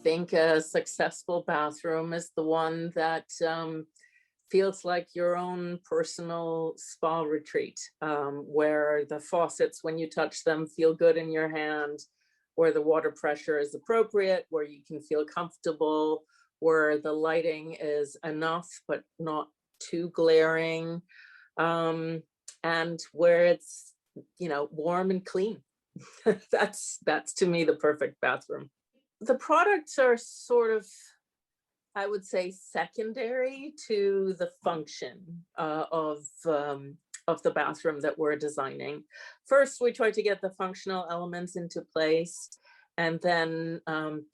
think a successful bathroom is the one that feels like your own personal spa retreat, where the faucets, when you touch them, feel good in your hand, where the water pressure is appropriate, where you can feel comfortable, where the lighting is enough but not too glaring, and where it's, warm and clean. That's to me the perfect bathroom. The products are sort of, I would say, secondary to the function of the bathroom that we're designing. First, we try to get the functional elements into place, and then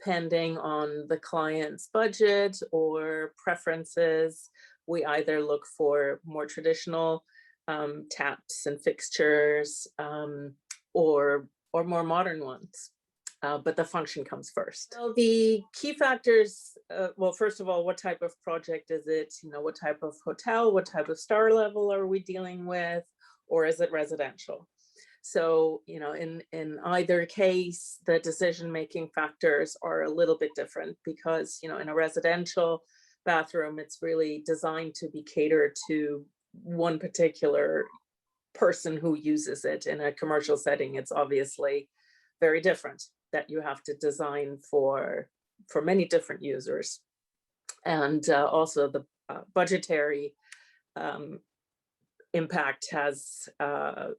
pending on the client's budget or preferences, we either look for more traditional taps and fixtures, or more modern ones. But the function comes first. So the key factors, well, first of all, what type of project is it? What type of hotel, what type of star level are we dealing with? Or is it residential? So, in either case, the decision-making factors are a little bit different because, in a residential bathroom, it's really designed to be catered to one particular person who uses it. In a commercial setting, it's obviously very different, that you have to design for many different users. And also the budgetary impact has a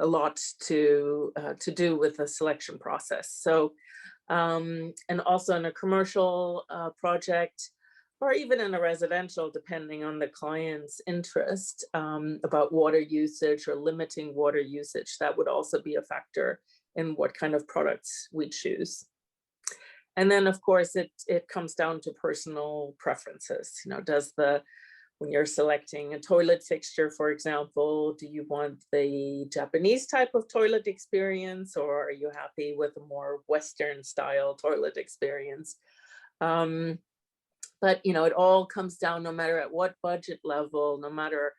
lot to do with the selection process. So and also in a commercial project, or even in a residential, depending on the client's interest about water usage or limiting water usage, that would also be a factor in what kind of products we choose. And then, of course, it comes down to personal preferences. When you're selecting a toilet fixture, for example, do you want the Japanese type of toilet experience, or are you happy with a more Western style toilet experience? But, it all comes down, no matter at what budget level, no matter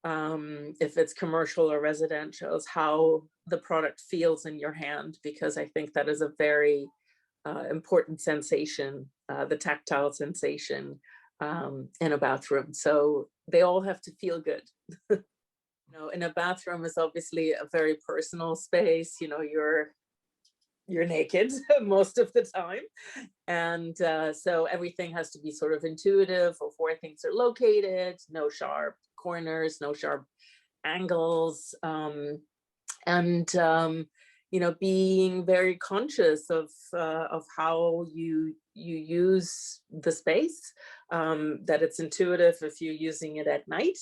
if it's commercial or residential, is how the product feels in your hand, because I think that is a very important sensation, the tactile sensation in a bathroom. So they all have to feel good. In a bathroom is obviously a very personal space. You're naked most of the time, and so everything has to be sort of intuitive of where things are located, no sharp corners, no sharp angles, and being very conscious of how you use the space, that it's intuitive if you're using it at night,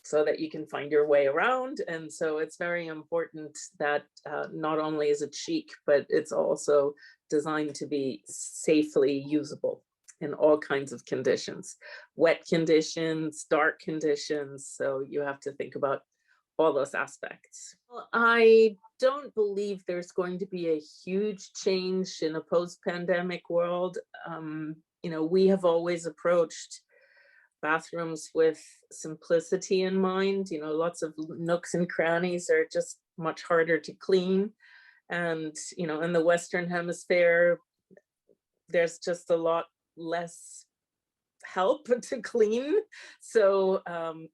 so that you can find your way around. And so it's very important that not only is it chic, but it's also designed to be safely usable in all kinds of conditions, wet conditions, dark conditions. So you have to think about all those aspects. Well, I don't believe there's going to be a huge change in a post-pandemic world. We have always approached bathrooms with simplicity in mind. Lots of nooks and crannies are just much harder to clean. And, in the Western Hemisphere, there's just a lot less help to clean. So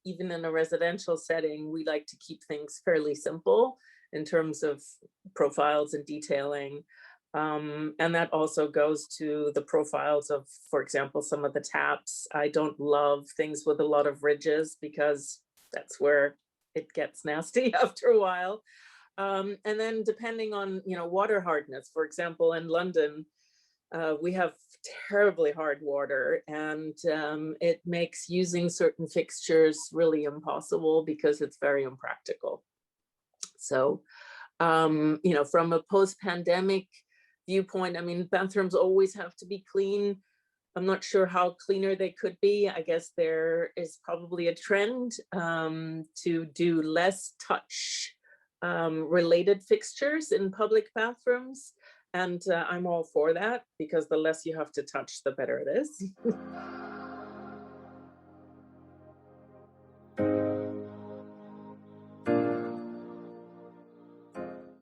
even in a residential setting, we like to keep things fairly simple in terms of profiles and detailing. And that also goes to the profiles of, for example, some of the taps. I don't love things with a lot of ridges, because that's where it gets nasty after a while. And then depending on, water hardness, for example, in London, we have terribly hard water, and it makes using certain fixtures really impossible because it's very impractical. So, from a post-pandemic viewpoint, bathrooms always have to be clean. I'm not sure how cleaner they could be. I guess there is probably a trend to do less touch related fixtures in public bathrooms. And I'm all for that, because the less you have to touch, the better it is.